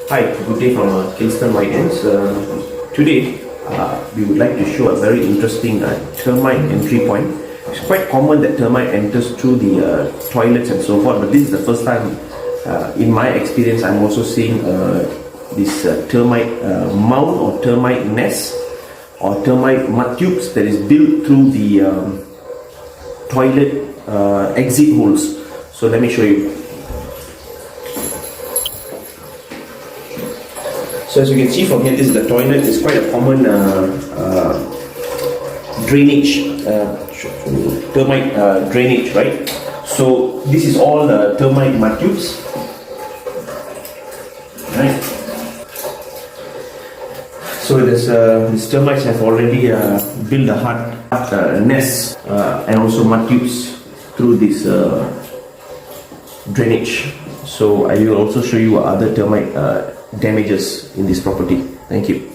Hi, good day from Kingston Whitehands. Today, we would like to show a very interesting termite entry point. It's quite common that termite enters through the toilets and so forth, but this is the first time, in my experience, I'm also seeing this termite mound or termite nest or termite mud tubes that is built through the toilet exit holes. So let me show you. So as you can see from here, this is the toilet. It's quite a common drainage, termite drainage, right? So this is all termite mud tubes, right? So these termites have already built a hard nest and also mud tubes through this drainage. So I will also show you other termite damages in this property. Thank you.